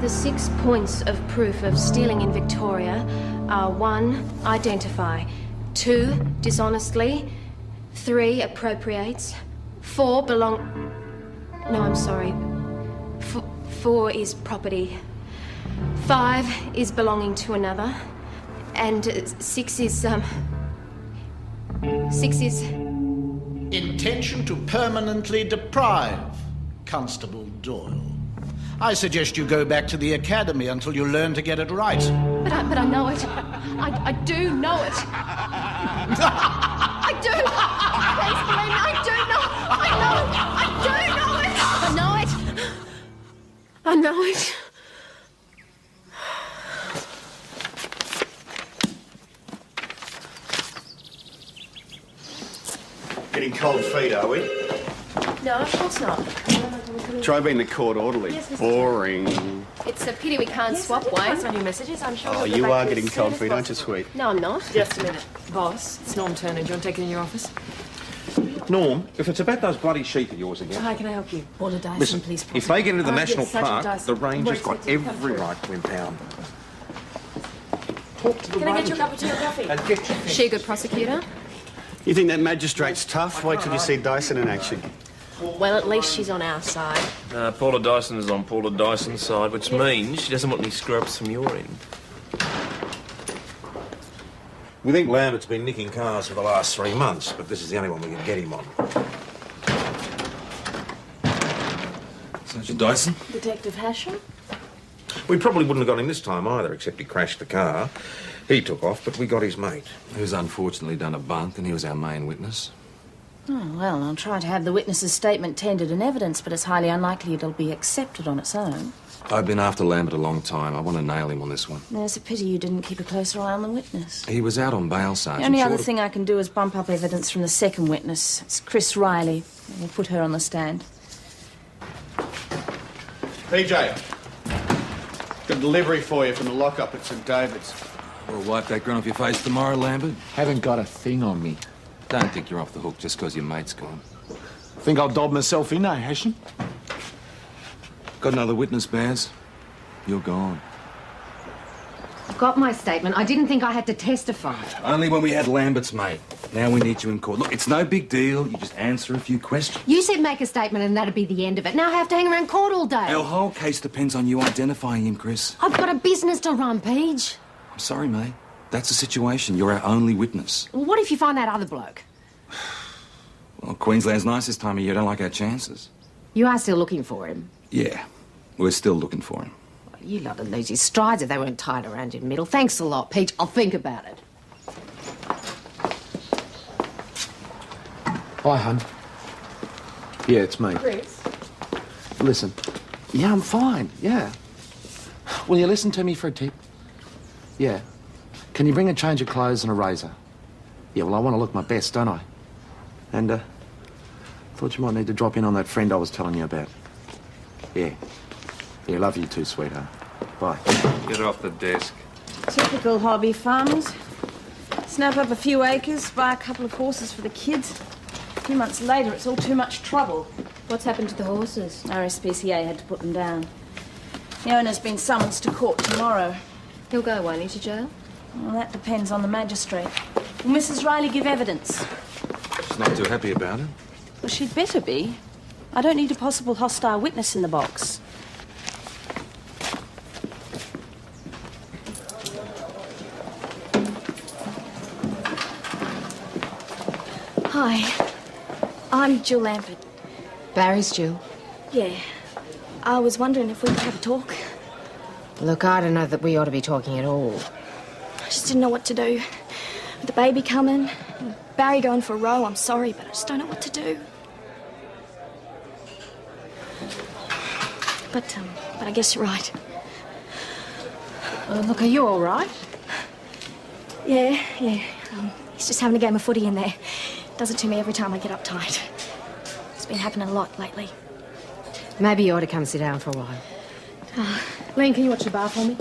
The 6 points of proof of stealing in Victoria are 1. Identify. 2. Dishonestly. 3. Appropriates. 4. Belong... No, I'm sorry. 4 is property. 5 is belonging to another. And 6 is, 6 is... Intention to permanently deprive Constable Doyle. I suggest you go back to the academy until you learn to get it right. But I know it. I do know it. I do. Please believe me, I do know. I do know it. I know it. I know it. Getting cold feet, are we? No, of course not. Try being the court orderly. Yes, Mr. Boring. It's a pity we can't swap, Wayne. Pass on your messages, I'm sure. Oh, you are getting cold feet, aren't you, sweet? No, I'm not. Just a minute. Boss, it's Norm Turner. Do you want to take it in your office? Norm, if it's about those bloody sheep of yours again... How can I help you? Order Dyson, Listen, please. if they get into the National yes, Sergeant Park, Dyson. the ranger's got every right to impound them. Talk to the Can I get you a ranger cup of tea or coffee? and get your Is she a good prosecutor? You think that magistrate's tough? Wait till you see Dyson in action. Well, at least she's on our side. Paula Dyson is on Paula Dyson's side, which means she doesn't want any screw-ups from your end. We think Lambert's been nicking cars for the last 3 months, but this is the only one we can get him on. Sergeant Dyson? Detective Hashem? We probably wouldn't have got him this time either, except he crashed the car. He took off, but we got his mate. Who's unfortunately done a bunk, and he was our main witness. Oh, well, I'll try to have the witness's statement tendered in evidence, but it's highly unlikely it'll be accepted on its own. I've been after Lambert a long time. I want to nail him on this one. It's a pity you didn't keep a closer eye on the witness. He was out on bail, Sergeant. The only other short of- thing I can do is bump up evidence from the second witness. It's Chris Riley. We'll put her on the stand. PJ, got a delivery for you from the lockup at St David's. We'll wipe that grin off your face tomorrow, Lambert. Haven't got a thing on me. Don't think you're off the hook just because your mate's gone. Think I'll dob myself in, Hashem? Got another witness, Baz? You're gone. Got my statement. I didn't think I had to testify. Only when we had Lambert's mate. Now we need you in court. Look, it's no big deal. You just answer a few questions. You said make a statement and that'd be the end of it. Now I have to hang around court all day. Our whole case depends on you identifying him, Chris. I've got a business to run, Paige. I'm sorry, mate. That's the situation. You're our only witness. Well, what if you find that other bloke? Well, Queensland's nice this time of year. Don't like our chances. You are still looking for him. Yeah, we're still looking for him. You lot would lose his strides if they weren't tied around your middle. Thanks a lot, Peach. I'll think about it. Hi, hun. Yeah, it's me. Chris? Listen. Yeah, I'm fine, yeah. Will you listen to me for a tip? Yeah. Can you bring a change of clothes and a razor? Yeah, well, I want to look my best, don't I? And, thought you might need to drop in on that friend I was telling you about. Yeah. Yeah, love you too, sweetheart. Bye. Get her off the desk. Typical hobby farmers. Snap up a few acres, buy a couple of horses for the kids. A few months later, it's all too much trouble. What's happened to the horses? RSPCA had to put them down. The owner's been summoned to court tomorrow. He'll go, won't he, to jail? Well, that depends on the magistrate. Will Mrs. Riley give evidence? She's not too happy about it. Well, she'd better be. I don't need a possible hostile witness in the box. Hi, I'm Jill Lambert. Barry's Jill. Yeah, I was wondering if we could have a talk. Look, I don't know that we ought to be talking at all. I just didn't know what to do. With the baby coming, and Barry going for a row, I'm sorry, but I just don't know what to do. But I guess you're right. Look, are you all right? Yeah. He's just having a game of footy in there. Does it to me every time I get uptight. It's been happening a lot lately. Maybe you ought to come sit down for a while. Len, can you watch the bar for me?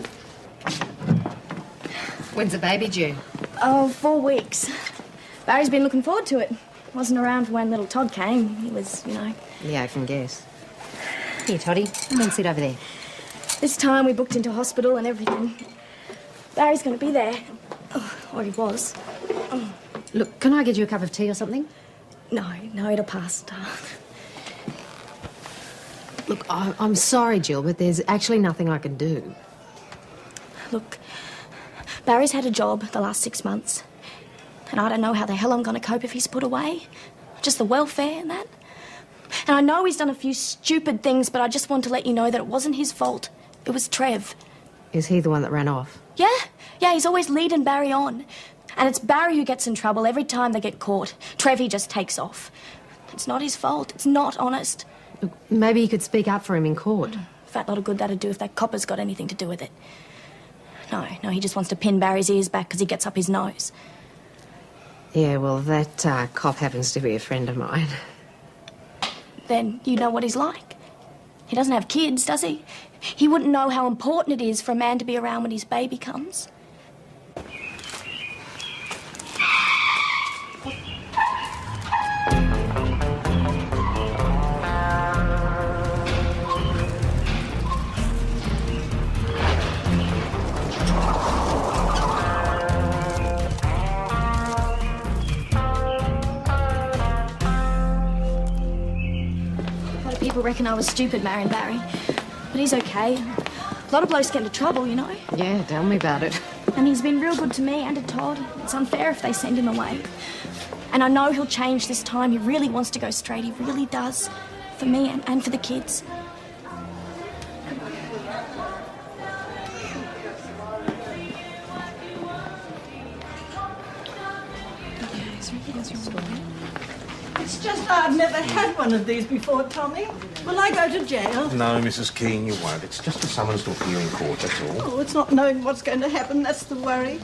When's the baby due? Oh, 4 weeks. Barry's been looking forward to it. Wasn't around for when little Todd came. He was, Yeah, I can guess. Here, Toddy. Come and sit over there. This time we booked into hospital and everything. Barry's going to be there. Oh, or he was. Oh. Look, can I get you a cup of tea or something? No, it'll pass. Look, I'm sorry, Jill, but there's actually nothing I can do. Look, Barry's had a job the last 6 months. And I don't know how the hell I'm going to cope if he's put away. Just the welfare and that. And I know he's done a few stupid things, but I just want to let you know that it wasn't his fault. It was Trev. Is he the one that ran off? Yeah, he's always leading Barry on. And it's Barry who gets in trouble every time they get caught. Trev, he just takes off. It's not his fault. It's not honest. Look, maybe you could speak up for him in court. Fat lot of good that'd do if that copper's got anything to do with it. No, he just wants to pin Barry's ears back because he gets up his nose. Yeah, well, that cop happens to be a friend of mine. Then you know what he's like. He doesn't have kids, does he? He wouldn't know how important it is for a man to be around when his baby comes. People reckon I was stupid marrying Barry. But he's okay. A lot of blokes get into trouble, you know. Yeah, tell me about it. And he's been real good to me and to Todd. It's unfair if they send him away. And I know he'll change this time. He really wants to go straight. He really does. For me and for the kids. It's just I've never had one of these before, Tommy. Will I go to jail? No, Mrs. Keane, you won't. It's just a summons to appear in court, that's all. Oh, it's not knowing what's going to happen, that's the worry.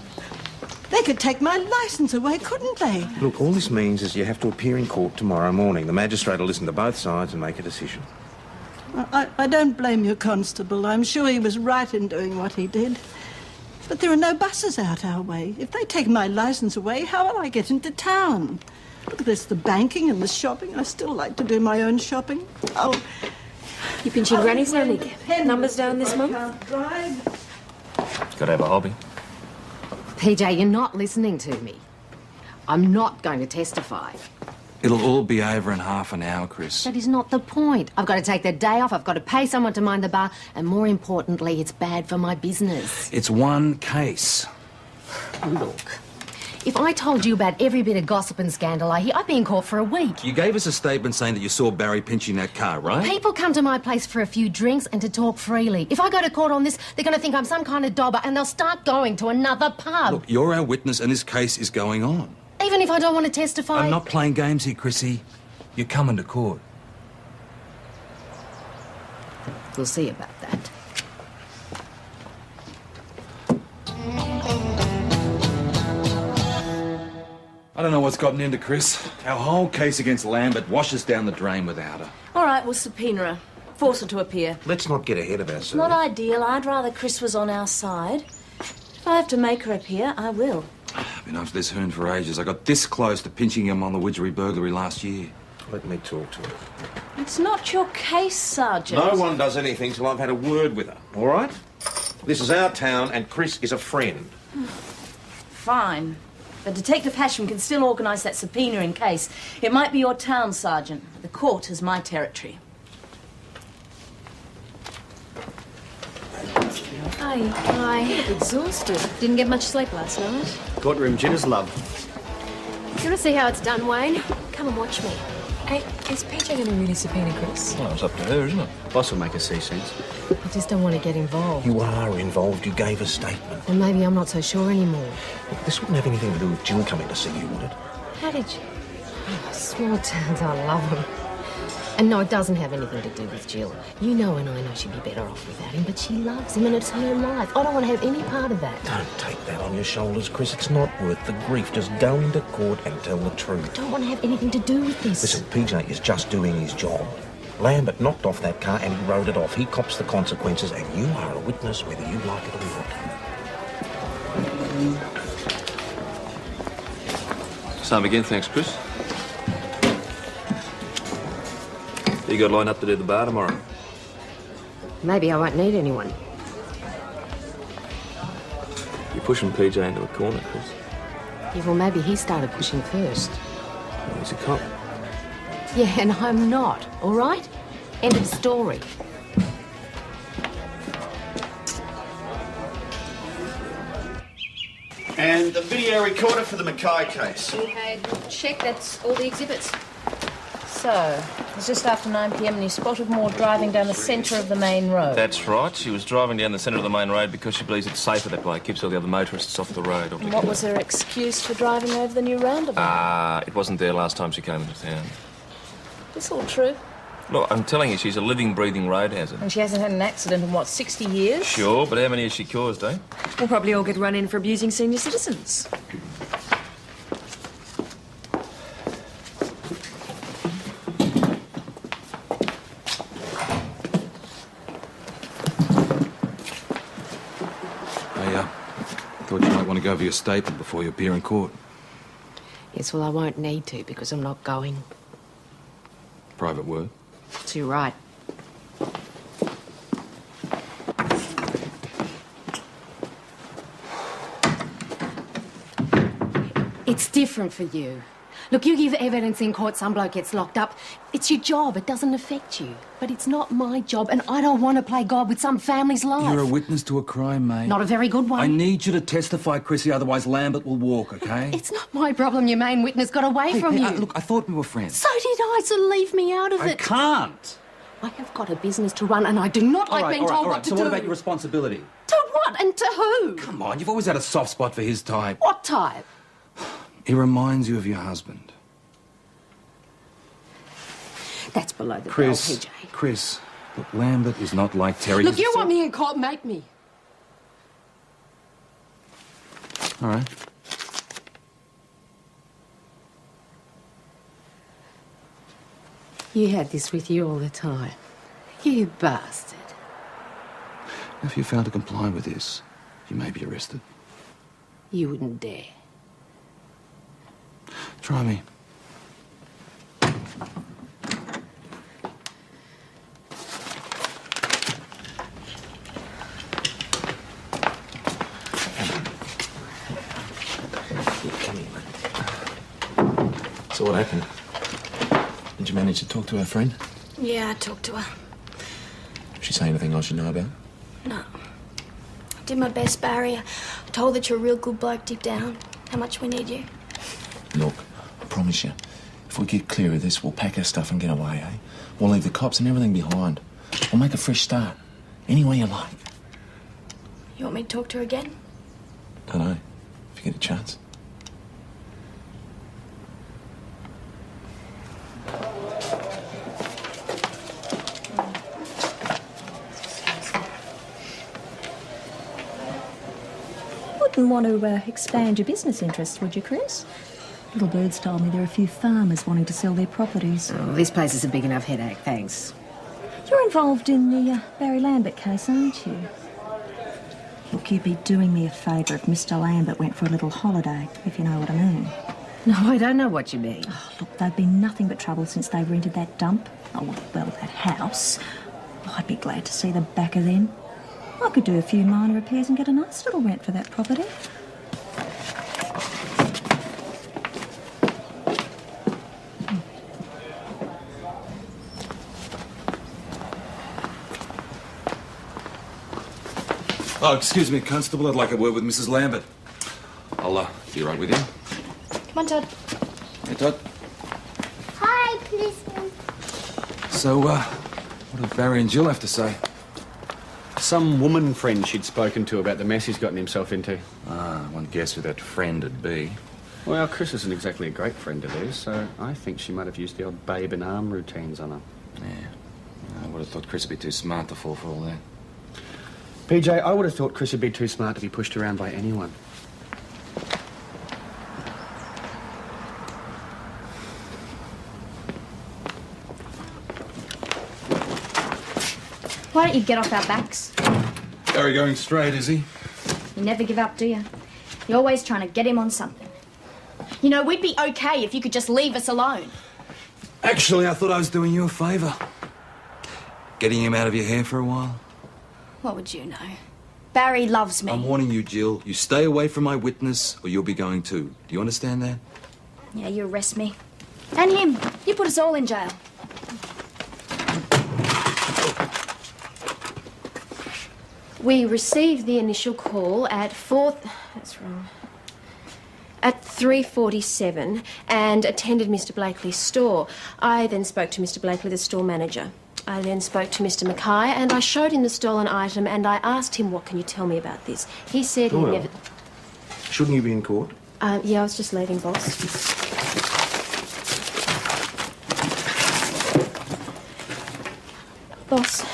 They could take my licence away, couldn't they? Look, all this means is you have to appear in court tomorrow morning. The magistrate will listen to both sides and make a decision. I don't blame you, Constable. I'm sure he was right in doing what he did. But there are no buses out our way. If they take my licence away, how will I get into town? Look, there's the banking and the shopping. I still like to do my own shopping. Oh, You pinching Granny's Nick? Numbers down this month? Can't drive. Gotta have a hobby. PJ, you're not listening to me. I'm not going to testify. It'll all be over in half an hour, Chris. That is not the point. I've got to take the day off, I've got to pay someone to mind the bar, and more importantly, it's bad for my business. It's one case. Look, if I told you about every bit of gossip and scandal I hear, I'd be in court for a week. You gave us a statement saying that you saw Barry pinching that car, right? People come to my place for a few drinks and to talk freely. If I go to court on this, they're going to think I'm some kind of dobber and they'll start going to another pub. Look, you're our witness and this case is going on. Even if I don't want to testify... I'm not playing games here, Chrissy. You're coming to court. We'll see about that. I don't know what's gotten into Chris. Our whole case against Lambert washes down the drain without her. All right, we'll subpoena her. Force her to appear. Let's not get ahead of ourselves. Not ideal. I'd rather Chris was on our side. If I have to make her appear, I will. I've been after this hoon for ages. I got this close to pinching him on the Widgery burglary last year. Let me talk to her. It's not your case, Sergeant. No one does anything till I've had a word with her, all right? This is our town and Chris is a friend. Fine. But Detective Hasham can still organise that subpoena in case. It might be your town, Sergeant. The court is my territory. Hi. You look exhausted. Didn't get much sleep last night. Courtroom jitters, love. You want to see how it's done, Wayne? Come and watch me. Hey, is PJ going to really subpoena Chris? Well, it's up to her, isn't it? Boss will make her see sense. I just don't want to get involved. You are involved. You gave a statement. And maybe I'm not so sure anymore. Look, this wouldn't have anything to do with Jill coming to see you, would it? How did you... Oh, small towns, I love them. And no, it doesn't have anything to do with Jill. You know and I know she'd be better off without him, but she loves him and it's her life. I don't want to have any part of that. Don't take that on your shoulders, Chris. It's not worth the grief. Just go into court and tell the truth. I don't want to have anything to do with this. Listen, PJ is just doing his job. Lambert knocked off that car and he rode it off. He cops the consequences and you are a witness whether you like it or not. Same again, thanks, Chris. You got lined up to do the bar tomorrow? Maybe I won't need anyone. You're pushing PJ into a corner, Chris. Yeah, well, maybe he started pushing first. Well, he's a cop. Yeah, and I'm not, all right? End of story. And the video recorder for the Mackay case. Okay, check. That's all the exhibits. So, it's just after 9 p.m. and you spotted Maud driving down the centre of the main road. That's right. She was driving down the centre of the main road because she believes it's safer that way. It keeps all the other motorists off the road. And what was her excuse for driving over the new roundabout? It wasn't there last time she came into town. This all true? Look, I'm telling you, she's a living, breathing road hazard. And she hasn't had an accident in, what, 60 years? Sure, but how many has she caused, eh? We'll probably all get run in for abusing senior citizens. Thought you might want to go over your statement before you appear in court. Yes, well, I won't need to because I'm not going. Private word. Too right. It's different for you. Look, you give evidence in court, some bloke gets locked up. It's your job, it doesn't affect you. But it's not my job, and I don't want to play God with some family's life. You're a witness to a crime, mate. Not a very good one. I need you to testify, Chrissy, otherwise Lambert will walk, OK? It's not my problem your main witness got away from you. Look, I thought we were friends. So did I, so leave me out of it. I can't. I have got a business to run, and I do not like being told what to do. So what about your responsibility? To what and to who? Come on, you've always had a soft spot for his type. What type? He reminds you of your husband. That's below the belt, PJ. Chris, look, Lambert is not like Terry. Look, you want me in court, make me. All right. You had this with you all the time. You bastard. If you fail to comply with this, you may be arrested. You wouldn't dare. Try me. So what happened? Did you manage to talk to her friend? Yeah, I talked to her. Did she say anything I should know about? No. I did my best, Barry. I told that you're a real good bloke deep down. How much we need you. Look, I promise you, if we get clear of this, we'll pack our stuff and get away, eh? We'll leave the cops and everything behind. We'll make a fresh start. Any way you like. You want me to talk to her again? Don't know. If you get a chance. Wouldn't want to expand your business interests, would you, Chris? Little Bird's told me there are a few farmers wanting to sell their properties. Oh, this place is a big enough headache, thanks. You're involved in the Barry Lambert case, aren't you? Look, you'd be doing me a favour if Mr. Lambert went for a little holiday, if you know what I mean. No, I don't know what you mean. Oh, look, they've been nothing but trouble since they rented that dump. Oh, well, that house. Oh, I'd be glad to see the back of them. I could do a few minor repairs and get a nice little rent for that property. Oh, excuse me, Constable. I'd like a word with Mrs. Lambert. I'll be right with you. Come on, Todd. Hey, Todd. Hi, policeman. So, what did Barry and Jill have to say? Some woman friend she'd spoken to about the mess he's gotten himself into. Ah, one guess who that friend would be. Well, Chris isn't exactly a great friend of theirs, so I think she might have used the old babe in arm routines on her. Yeah. I would have thought Chris would be too smart to fall for all that. PJ, I would have thought Chris would be too smart to be pushed around by anyone. Why don't you get off our backs? Barry going straight, is he? You never give up, do you? You're always trying to get him on something. You know, we'd be okay if you could just leave us alone. Actually, I thought I was doing you a favour. Getting him out of your hair for a while. What would you know? Barry loves me. I'm warning you, Jill. You stay away from my witness or you'll be going too. Do you understand that? Yeah, you arrest me. And him. You put us all in jail. We received the initial call at 3:47 and attended Mr. Blakely's store. I then spoke to Mr. Blakely, the store manager. I then spoke to Mr. Mackay and I showed him the stolen item and I asked him, what can you tell me about this? He said he never... Shouldn't you be in court? Yeah, I was just leaving, boss. Boss,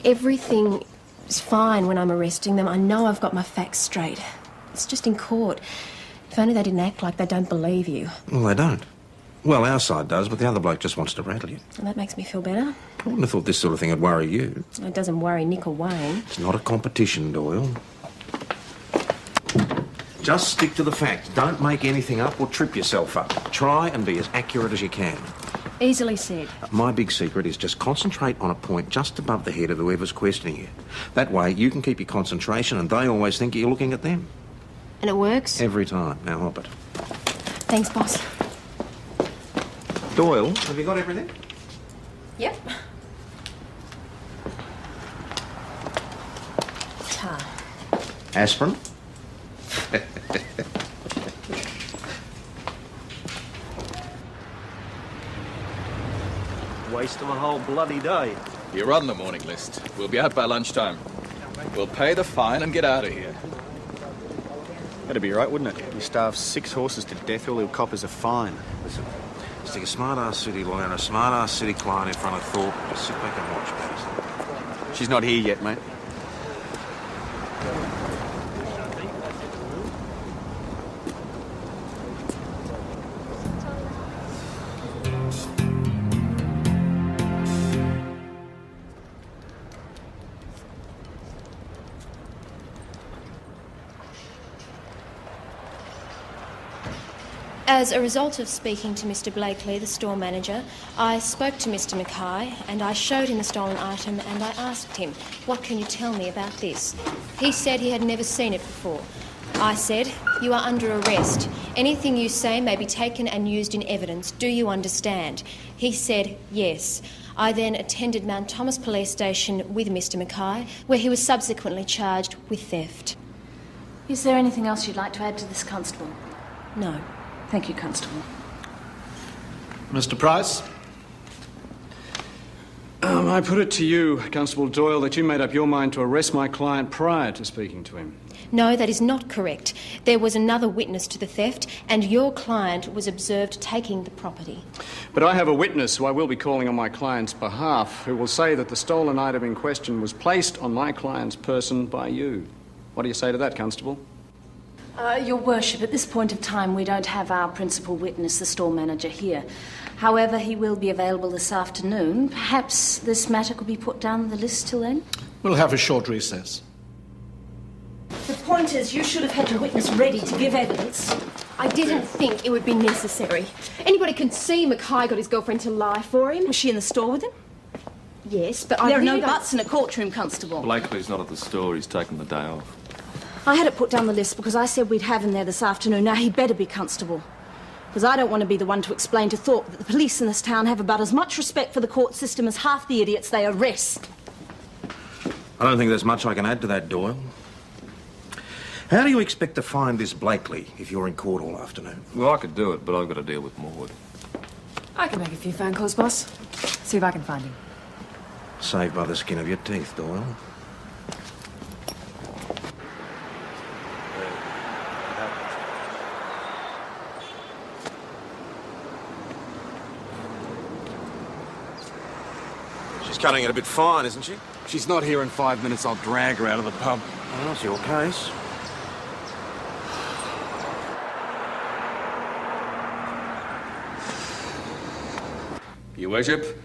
everything is fine when I'm arresting them. I know I've got my facts straight. It's just in court. If only they didn't act like they don't believe you. Well, they don't. Well, our side does, but the other bloke just wants to rattle you. And that makes me feel better. I wouldn't have thought this sort of thing would worry you. It doesn't worry Nick or Wayne. It's not a competition, Doyle. Just stick to the facts. Don't make anything up or trip yourself up. Try and be as accurate as you can. Easily said. My big secret is just concentrate on a point just above the head of whoever's questioning you. That way you can keep your concentration and they always think you're looking at them. And it works? Every time. Now hop it. Thanks, boss. Doyle, have you got everything? Yep. Tar. Aspirin? Waste of a whole bloody day. You're on the morning list. We'll be out by lunchtime. We'll pay the fine and get out of here. That'd be right, wouldn't it? You starve 6 horses to death, all he'll cop is a fine. Listen, stick a smart-ass city lawyer and a smart-ass city client in front of Thorpe and just sit back and watch, Patterson. She's not here yet, mate. As a result of speaking to Mr. Blakely, the store manager, I spoke to Mr. Mackay and I showed him the stolen item and I asked him, what can you tell me about this? He said he had never seen it before. I said, you are under arrest. Anything you say may be taken and used in evidence. Do you understand? He said, yes. I then attended Mount Thomas Police Station with Mr. Mackay, where he was subsequently charged with theft. Is there anything else you'd like to add to this, Constable? No. Thank you, Constable. Mr. Price? I put it to you, Constable Doyle, that you made up your mind to arrest my client prior to speaking to him. No, that is not correct. There was another witness to the theft, and your client was observed taking the property. But I have a witness who I will be calling on my client's behalf, who will say that the stolen item in question was placed on my client's person by you. What do you say to that, Constable? Your Worship, at this point of time, we don't have our principal witness, the store manager, here. However, he will be available this afternoon. Perhaps this matter could be put down the list till then? We'll have a short recess. The point is, you should have had your witness ready to give evidence. I didn't think it would be necessary. Anybody can see Mackay got his girlfriend to lie for him. Was she in the store with him? Yes, but there are no buts in a courtroom, Constable. Blakely's not at the store. He's taken the day off. I had it put down the list because I said we'd have him there this afternoon. Now, he better be, Constable. Because I don't want to be the one to explain to Thorpe that the police in this town have about as much respect for the court system as half the idiots they arrest. I don't think there's much I can add to that, Doyle. How do you expect to find this Blakely if you're in court all afternoon? Well, I could do it, but I've got to deal with Morwood. I can make a few phone calls, boss. See if I can find him. Saved by the skin of your teeth, Doyle. She's cutting it a bit fine, isn't she? She's not here in 5 minutes. I'll drag her out of the pub. Well, that's your case. Your Worship,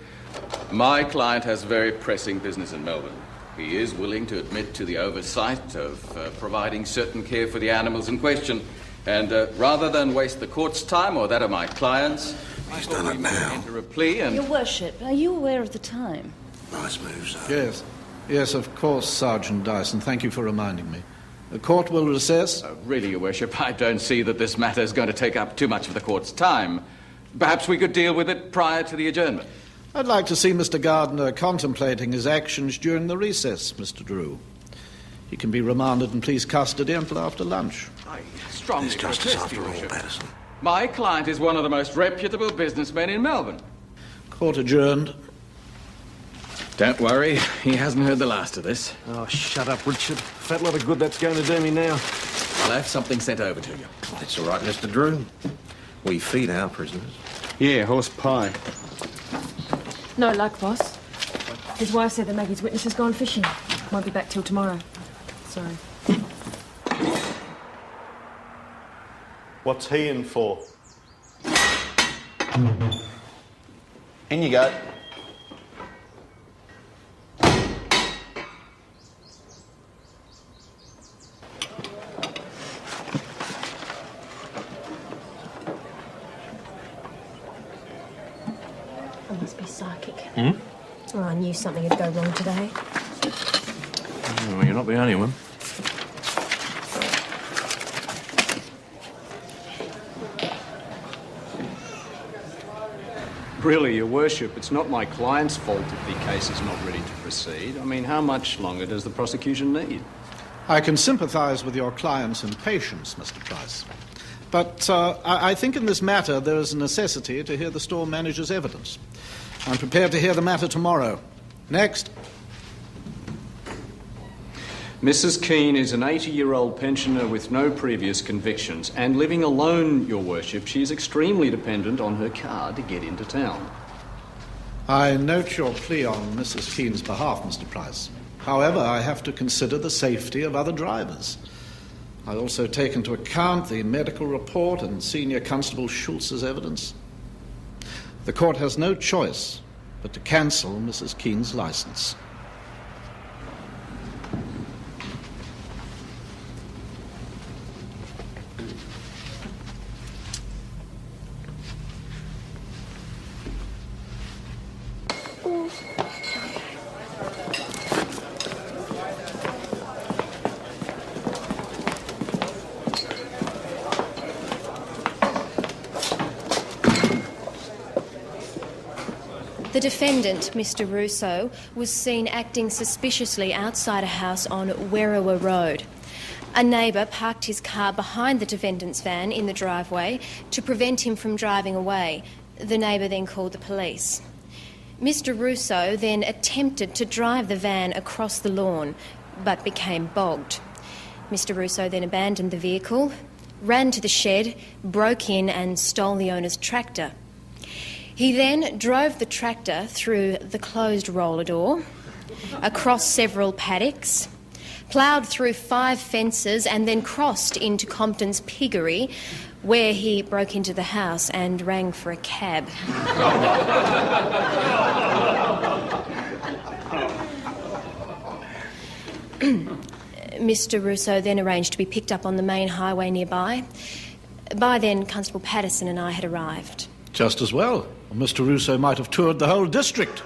my client has very pressing business in Melbourne. He is willing to admit to the oversight of providing certain care for the animals in question. And rather than waste the court's time or that of my clients, he's done it now. Enter a plea and... Your Worship, are you aware of the time? Nice move, sir. Yes. Yes, of course, Sergeant Dyson. Thank you for reminding me. The court will recess. Really, Your Worship, I don't see that this matter is going to take up too much of the court's time. Perhaps we could deal with it prior to the adjournment. I'd like to see Mr. Gardner contemplating his actions during the recess, Mr. Drew. He can be remanded in police custody until after lunch. I strongly It's justice protest, after Your all, Worship. Patterson. My client is one of the most reputable businessmen in Melbourne. Court adjourned. Don't worry, he hasn't heard the last of this. Oh, shut up, Richard. Fat lot of good that's going to do me now. I'll have something sent over to you. That's all right, Mr. Drew. We feed our prisoners. Yeah, horse pie. No luck, boss. His wife said that Maggie's witness has gone fishing. Won't be back till tomorrow. Sorry. What's he in for? In you go. I must be psychic. Hmm? Oh, I knew something would go wrong today. Well, you're not the only one. Really, Your Worship, it's not my client's fault if the case is not ready to proceed. I mean, how much longer does the prosecution need? I can sympathise with your client's impatience, Mr. Price. But I think in this matter there is a necessity to hear the store manager's evidence. I'm prepared to hear the matter tomorrow. Next. Mrs. Keane is an 80-year-old pensioner with no previous convictions, and living alone, Your Worship, she is extremely dependent on her car to get into town. I note your plea on Mrs. Keane's behalf, Mr. Price. However, I have to consider the safety of other drivers. I also take into account the medical report and Senior Constable Schultz's evidence. The court has no choice but to cancel Mrs. Keane's license. The defendant, Mr. Russo, was seen acting suspiciously outside a house on Werriwa Road. A neighbour parked his car behind the defendant's van in the driveway to prevent him from driving away. The neighbour then called the police. Mr. Russo then attempted to drive the van across the lawn, but became bogged. Mr. Russo then abandoned the vehicle, ran to the shed, broke in and stole the owner's tractor. He then drove the tractor through the closed roller door, across several paddocks, ploughed through 5 fences and then crossed into Compton's piggery, where he broke into the house and rang for a cab. Mr. Russo then arranged to be picked up on the main highway nearby. By then, Constable Patterson and I had arrived. Just as well. Mr. Russo might have toured the whole district.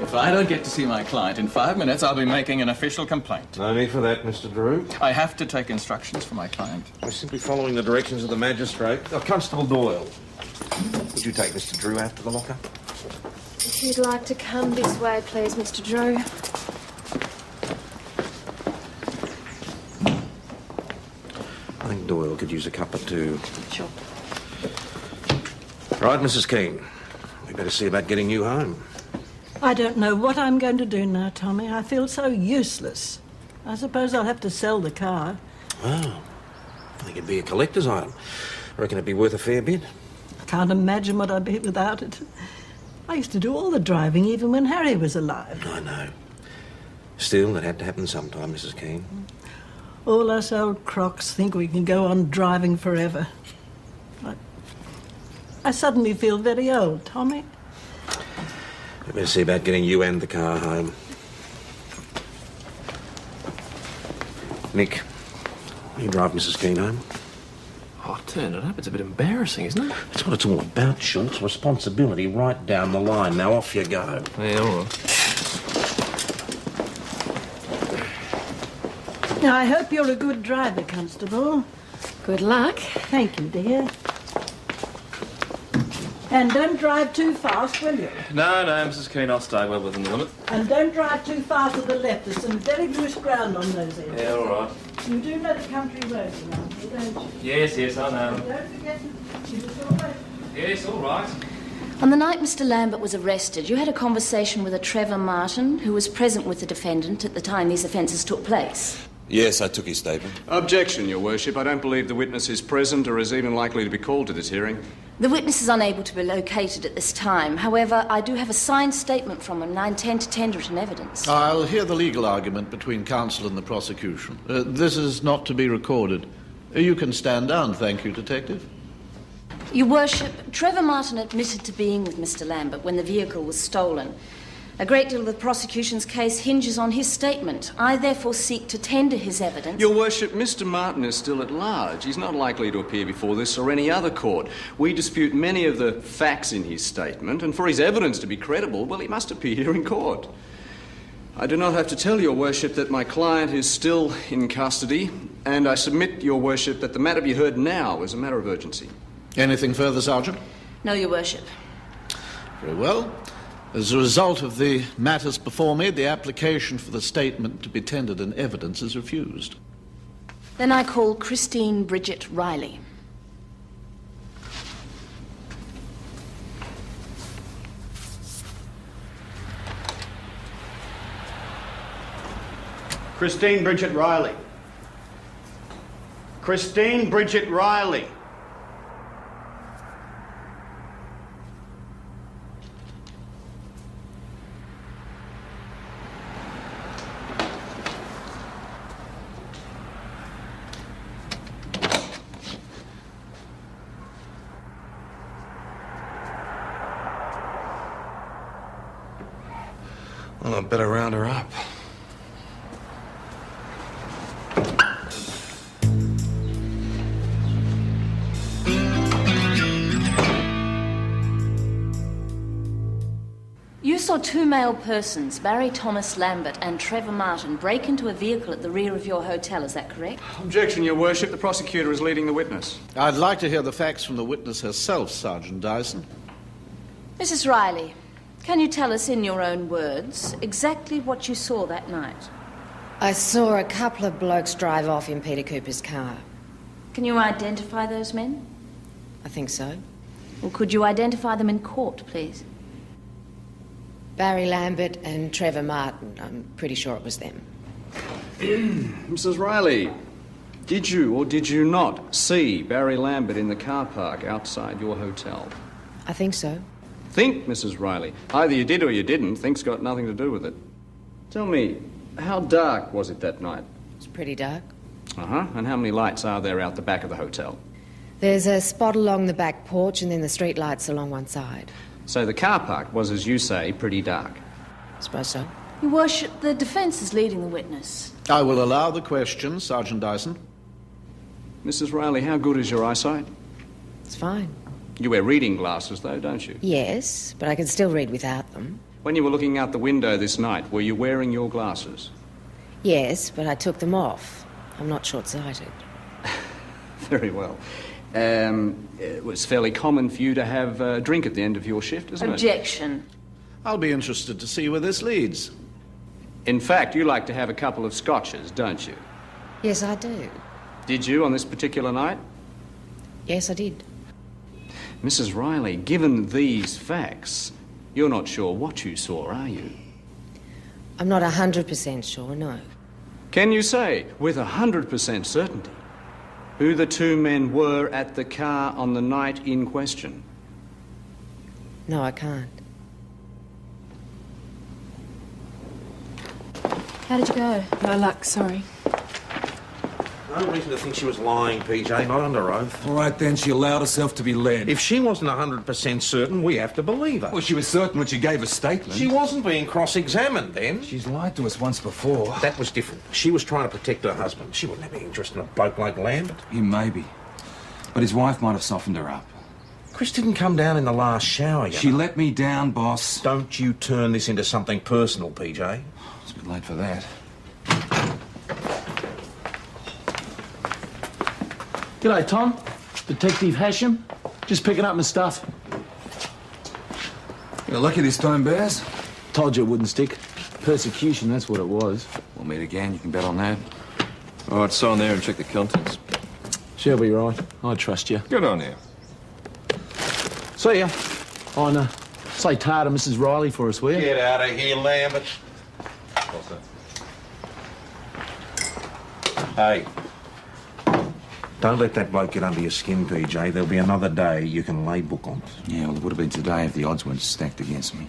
If I don't get to see my client in 5 minutes, I'll be making an official complaint. No need for that, Mr. Drew. I have to take instructions from my client. We're simply following the directions of the magistrate. Constable Doyle, would you take Mr. Drew out to the locker? If you'd like to come this way, please, Mr. Drew. I think Doyle could use a cup or two. Sure. Right, Mrs. Keane. We better see about getting you home. I don't know what I'm going to do now, Tommy. I feel so useless. I suppose I'll have to sell the car. Oh, I think it'd be a collector's item. I reckon it'd be worth a fair bit. I can't imagine what I'd be without it. I used to do all the driving, even when Harry was alive. I know. Still, it had to happen sometime, Mrs. Keane. All us old crocs think we can go on driving forever. I suddenly feel very old, Tommy. We better see about getting you and the car home. Nick, will you drive Mrs. Keane home? Oh, turn it up. It's a bit embarrassing, isn't it? That's what it's all about, Schultz. Responsibility right down the line. Now off you go. Yeah, all right. Now, I hope you're a good driver, Constable. Good luck. Thank you, dear. And don't drive too fast, will you? No, Mrs. Keane, I'll stay well within the limit. And don't drive too far to the left. There's some very loose ground on those ends. Yeah, all right. You do know the country roads around here, don't you? Yes, I know. Don't forget to give us your way. Yes, all right. On the night Mr. Lambert was arrested, you had a conversation with a Trevor Martin, who was present with the defendant at the time these offences took place. Yes, I took his statement. Objection, Your Worship. I don't believe the witness is present or is even likely to be called to this hearing. The witness is unable to be located at this time. However, I do have a signed statement from him, and I intend to tender it in evidence. I'll hear the legal argument between counsel and the prosecution. This is not to be recorded. You can stand down, thank you, Detective. Your Worship, Trevor Martin admitted to being with Mr. Lambert when the vehicle was stolen. A great deal of the prosecution's case hinges on his statement. I therefore seek to tender his evidence. Your Worship, Mr. Martin is still at large. He's not likely to appear before this or any other court. We dispute many of the facts in his statement, and for his evidence to be credible, well, he must appear here in court. I do not have to tell Your Worship that my client is still in custody, and I submit, Your Worship, that the matter be heard now is a matter of urgency. Anything further, Sergeant? No, Your Worship. Very well. As a result of the matters before me, the application for the statement to be tendered in evidence is refused. Then I call Christine Bridget Riley. Christine Bridget Riley. Christine Bridget Riley. Well, I better round her up. You saw two male persons, Barry Thomas Lambert and Trevor Martin, break into a vehicle at the rear of your hotel, is that correct? Objection, Your Worship. The prosecutor is leading the witness. I'd like to hear the facts from the witness herself, Sergeant Dyson. Mrs. Riley, can you tell us in your own words exactly what you saw that night? I saw a couple of blokes drive off in Peter Cooper's car. Can you identify those men? I think so. Or could you identify them in court, please? Barry Lambert and Trevor Martin. I'm pretty sure it was them. Mrs. Riley, did you or did you not see Barry Lambert in the car park outside your hotel? I think so. Think, Mrs. Riley. Either you did or you didn't. Think's got nothing to do with it. Tell me, how dark was it that night? It's pretty dark. Uh-huh. And how many lights are there out the back of the hotel? There's a spot along the back porch and then the street lights along one side. So the car park was, as you say, pretty dark. I suppose so. Your Worship, the defence is leading the witness. I will allow the question, Sergeant Dyson. Mrs. Riley, how good is your eyesight? It's fine. You wear reading glasses, though, don't you? Yes, but I can still read without them. When you were looking out the window this night, were you wearing your glasses? Yes, but I took them off. I'm not short-sighted. Very well. It was fairly common for you to have a drink at the end of your shift, isn't it? Objection. I'll be interested to see where this leads. In fact, you like to have a couple of scotches, don't you? Yes, I do. Did you on this particular night? Yes, I did. Mrs. Riley, given these facts, you're not sure what you saw, are you? I'm not 100% sure, no. Can you say, with 100% certainty, who the two men were at the car on the night in question? No, I can't. How did you go? No luck, sorry. No reason to think she was lying, PJ, not under oath. All right, then, she allowed herself to be led. If she wasn't 100% certain, we have to believe her. Well, she was certain when she gave a statement. She wasn't being cross-examined then. She's lied to us once before. That was different. She was trying to protect her husband. She wouldn't have any interest in a bloke like Lambert. He may be. But his wife might have softened her up. Chris didn't come down in the last shower, She let me down, boss. Don't you turn this into something personal, PJ. It's a bit late for that. G'day, Tom. Detective Hashem. Just picking up my stuff. You're lucky this time, Bears. Told you it wouldn't stick. Persecution, that's what it was. We'll meet again, you can bet on that. All right, sign there and check the contents. She'll be right. I trust you. Good on you. See ya. And say ta to Mrs. Riley for us, will you? Get out of here, Lambert. Hey. Don't let that bloke get under your skin, PJ. There'll be another day you can lay book on. Yeah, well, it would have been today if the odds weren't stacked against me.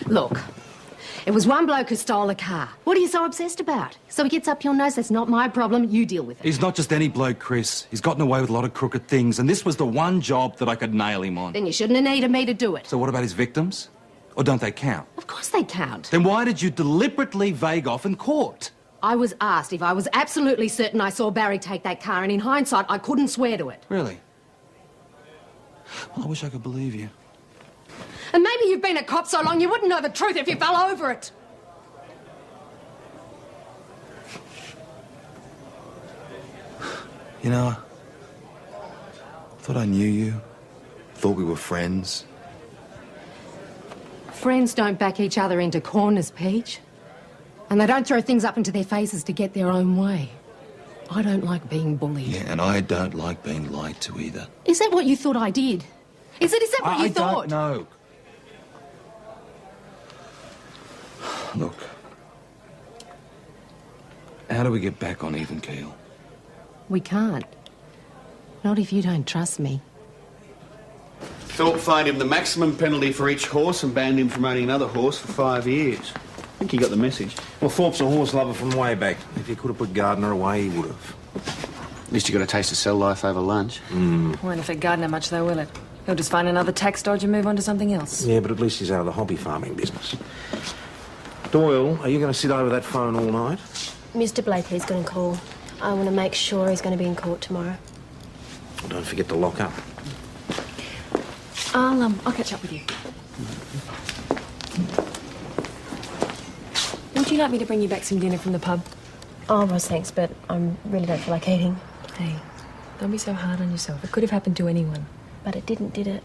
Look, it was one bloke who stole a car. What are you so obsessed about? So he gets up your nose, that's not my problem, you deal with it. He's not just any bloke, Chris. He's gotten away with a lot of crooked things, and this was the one job that I could nail him on. Then you shouldn't have needed me to do it. So what about his victims? Or don't they count? Of course they count. Then why did you deliberately vague off in court? I was asked if I was absolutely certain I saw Barry take that car, and in hindsight, I couldn't swear to it. Really? Well, I wish I could believe you. And maybe you've been a cop so long you wouldn't know the truth if you fell over it. You know, I thought I knew you. Thought we were friends. Friends don't back each other into corners, Peach. And they don't throw things up into their faces to get their own way. I don't like being bullied. Yeah, and I don't like being lied to either. Is that what you thought I did? Is that what you thought? I don't know. Look, how do we get back on even keel? We can't. Not if you don't trust me. Thorpe fined him the maximum penalty for each horse and banned him from owning another horse for 5 years. I think he got the message. Well, Thorpe's a horse lover from way back. If he could have put Gardner away, he would have. At least you got a taste of cell life over lunch. Won't affect Gardner much, though, will it? He'll just find another tax dodge and move on to something else. Yeah, but at least he's out of the hobby farming business. Doyle, are you going to sit over that phone all night? Mr. Blakely's going to call. I want to make sure he's going to be in court tomorrow. Well, don't forget to lock up. I'll catch up with you. Would you like me to bring you back some dinner from the pub? Oh, Roz, thanks, but I really don't feel like eating. Hey, don't be so hard on yourself. It could have happened to anyone. But it didn't, did it?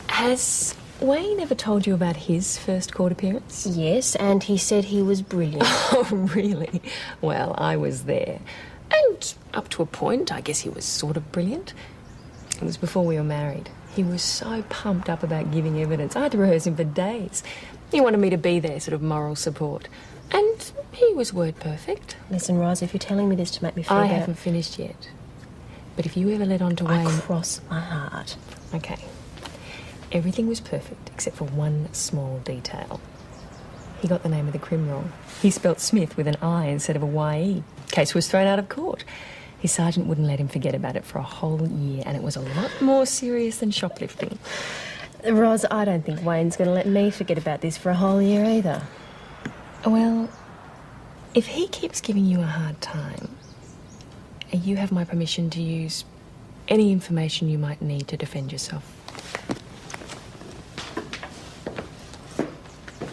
Has Wayne ever told you about his first court appearance? Yes, and he said he was brilliant. Oh, really? Well, I was there. And up to a point, I guess he was sort of brilliant. It was before we were married. He was so pumped up about giving evidence. I had to rehearse him for days. He wanted me to be there, sort of moral support. And he was word perfect. Listen, Roz, if you're telling me this to make me feel I better... haven't finished yet. But if you ever let on to Wayne... I cross my heart. Okay. Everything was perfect, except for one small detail. He got the name of the crim wrong. He spelt Smith with an I instead of a Y-E. Case was thrown out of court. His sergeant wouldn't let him forget about it for a whole year, and it was a lot more serious than shoplifting. Roz, I don't think Wayne's going to let me forget about this for a whole year either. Well, if he keeps giving you a hard time, you have my permission to use any information you might need to defend yourself.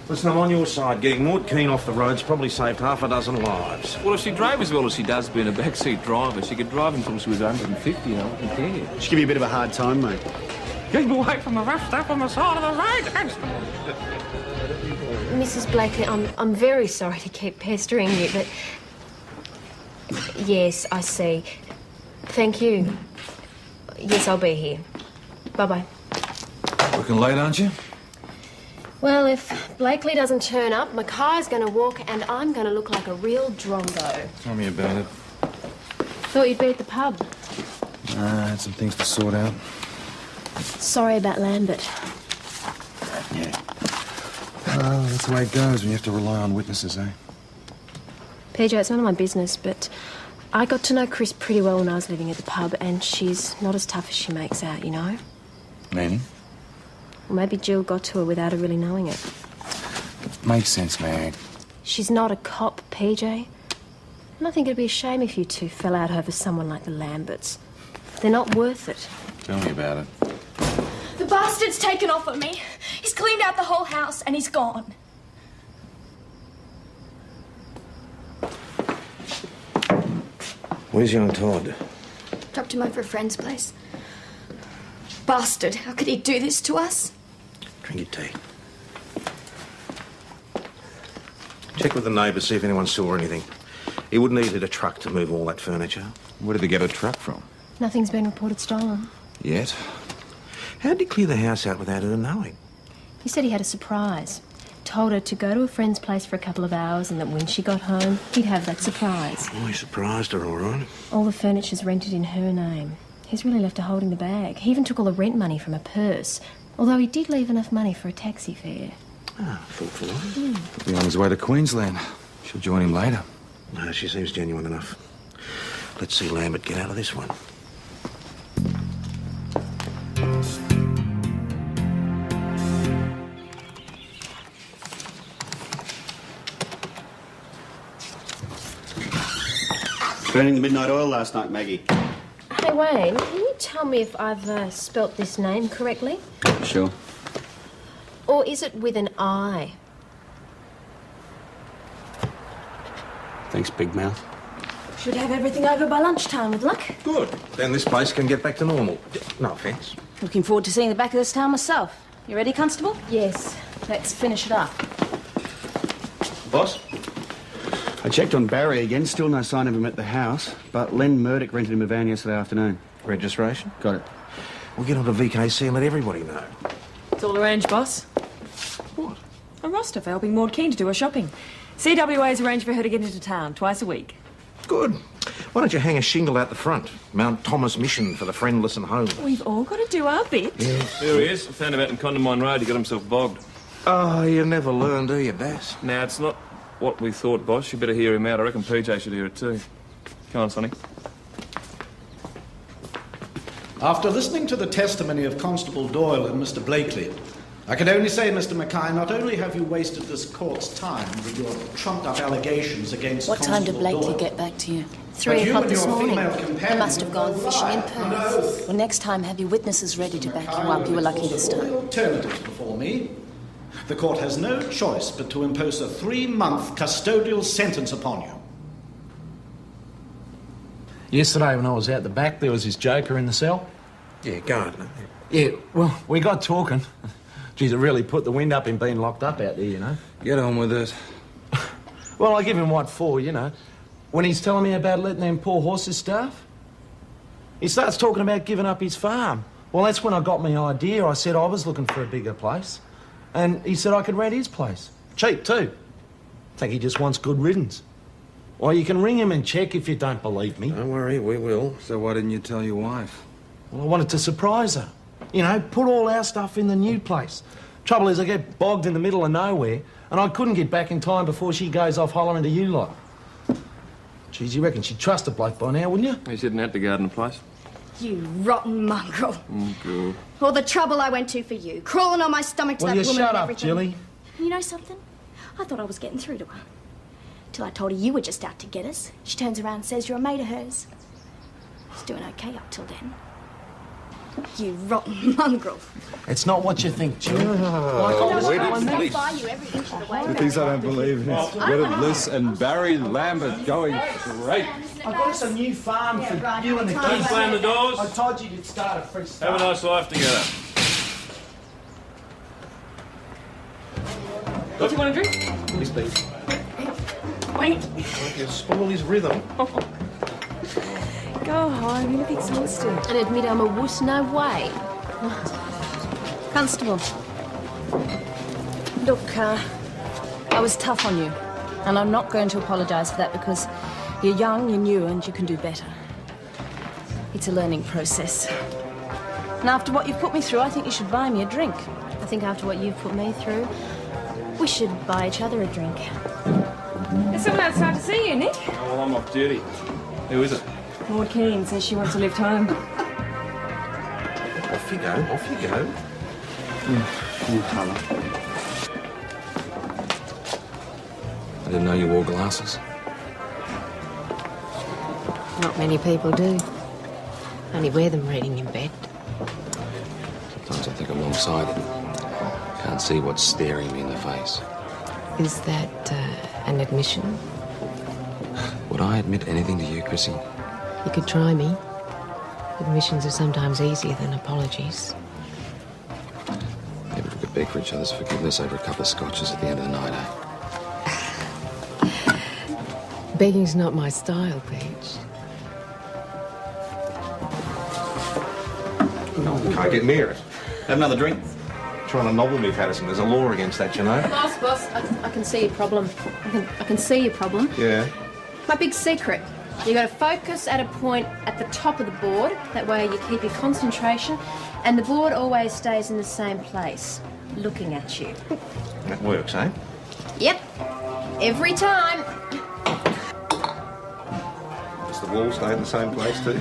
Listen, I'm on your side. Getting Maud Keane off the road's probably saved half a dozen lives. Well, if she drove as well as she does being a backseat driver, she could drive until she was 150, you know, who cares? She'll give you a bit of a hard time, mate. Keep away from the rough stuff on the side of the road, constable. Mrs. Blakely, I'm very sorry to keep pestering you, but... Yes, I see. Thank you. Yes, I'll be here. Bye-bye. Working late, aren't you? Well, if Blakely doesn't turn up, my car's going to walk and I'm going to look like a real drongo. Tell me about it. Thought you'd be at the pub. I had some things to sort out. Sorry about Lambert. Yeah. Oh, that's the way it goes when you have to rely on witnesses, eh? PJ, it's none of my business, but I got to know Chris pretty well when I was living at the pub, and she's not as tough as she makes out, you know? Meaning? Well, maybe Jill got to her without her really knowing it. Makes sense, Meg. She's not a cop, PJ. And I think it'd be a shame if you two fell out over someone like the Lamberts. They're not worth it. Tell me about it. The bastard's taken off on me. He's cleaned out the whole house and he's gone. Where's young Todd? Dropped him over a friend's place. Bastard, how could he do this to us? Drink your tea. Check with the neighbours, see if anyone saw anything. He would needed a truck to move all that furniture. Where did they get a truck from? Nothing's been reported stolen. Yet? How did he clear the house out without her knowing? He said he had a surprise. Told her to go to a friend's place for a couple of hours and that when she got home, he'd have that surprise. Oh, he surprised her, all right. All the furniture's rented in her name. He's really left her holding the bag. He even took all the rent money from her purse, although he did leave enough money for a taxi fare. Ah, thoughtful of him. He'll be on his way to Queensland. She'll join him later. No, she seems genuine enough. Let's see Lambert get out of this one. Burning the midnight oil last night, Maggie. Hey, Wayne, can you tell me if I've spelt this name correctly? Sure. Or is it with an I? Thanks, big mouth. Should have everything over by lunchtime with luck. Good. Then this place can get back to normal. No offence. Looking forward to seeing the back of this town myself. You ready, Constable? Yes. Let's finish it up. Boss? I checked on Barry again, still no sign of him at the house, but Len Murdoch rented him a van yesterday afternoon. Registration? Got it. We'll get onto VKC and let everybody know. It's all arranged, boss. What? A roster for helping Maud Keane to do her shopping. CWA's arranged for her to get into town twice a week. Good. Why don't you hang a shingle out the front? Mount Thomas Mission for the friendless and homeless. We've all got to do our bit. Yes. There he is. I found him out in Condamine Road. He got himself bogged. Oh, you never learn, do you, Bass? Now, it's not what we thought, boss. You better hear him out. I reckon PJ should hear it too. Come on, Sonny. After listening to the testimony of Constable Doyle and Mr. Blakely, I can only say, Mr. Mackay, not only have you wasted this court's time with your trumped-up allegations against What time did Constable Blakely Doyle, get back to you? 3 o'clock this morning. He must have gone fishing in Perth. Well, next time, have your witnesses ready to back you up. You were lucky this time. alternatives before me. The court has no choice but to impose a 3-month custodial sentence upon you. Yesterday when I was out the back, there was this joker in the cell. Yeah, Gardner. Yeah, well, we got talking. Geez, it really put the wind up in being locked up out there, you know. Get on with it. Well, I give him what for, you know. When he's telling me about letting them poor horses starve, he starts talking about giving up his farm. Well, that's when I got my idea. I said I was looking for a bigger place. And he said I could rent his place. Cheap, too. I think he just wants good riddance. Well, you can ring him and check if you don't believe me. Don't worry, we will. So why didn't you tell your wife? Well, I wanted to surprise her. You know, put all our stuff in the new place. Trouble is, I get bogged in the middle of nowhere, and I couldn't get back in time before she goes off hollering to you lot. Geez, you reckon she'd trust a bloke by now, wouldn't you? He's heading out to garden place. You rotten mongrel. Oh, God. All the trouble I went to for you. Crawling on my stomach to Well, that you woman shut and up, everything. Jilly. You know something? I thought I was getting through to her. Till I told her you were just out to get us. She turns around and says you're a mate of hers. I was doing okay up till then. You rotten mongrel. It's not what you think, Jilly. I'll buy you every inch of the way. The things I don't believe in. Wedded Liz and Barry Lambert going great. I got us a new farm for you and the Don't kids. slam the doors. I told you to start a fresh start. Have a nice life together. What do you want to drink? Yes, please. Wait. You spoil his rhythm. Go home. You look exhausted. And admit I'm a wuss, no way. Constable. Look, I was tough on you. And I'm not going to apologise for that because you're young, you're new, and you can do better. It's a learning process. And after what you've put me through, I think you should buy me a drink. I think after what you've put me through, We should buy each other a drink. There's someone outside to see you, Nick. Oh, well, I'm off duty. Who is it? Maud Keane says she wants to lift home. Off you go, off you go. Full colour. I didn't know you wore glasses. Not many people do. Only wear them reading in bed. Sometimes I think I'm long-sighted. Can't see what's staring me in the face. Is that an admission? Would I admit anything to you, Chrissy? You could try me. Admissions are sometimes easier than apologies. Maybe we could beg for each other's forgiveness over a couple of scotches at the end of the night, eh? Begging's not my style, Peach. No, we can't get near it. Have another drink? Trying to novel me, Patterson. There's a law against that, you know. Boss, I can see your problem. I can see your problem. Yeah. My big secret. You got to focus at a point at the top of the board. That way you keep your concentration, and the board always stays in the same place, looking at you. That works, eh? Yep. Every time. Does the wall stay in the same place too?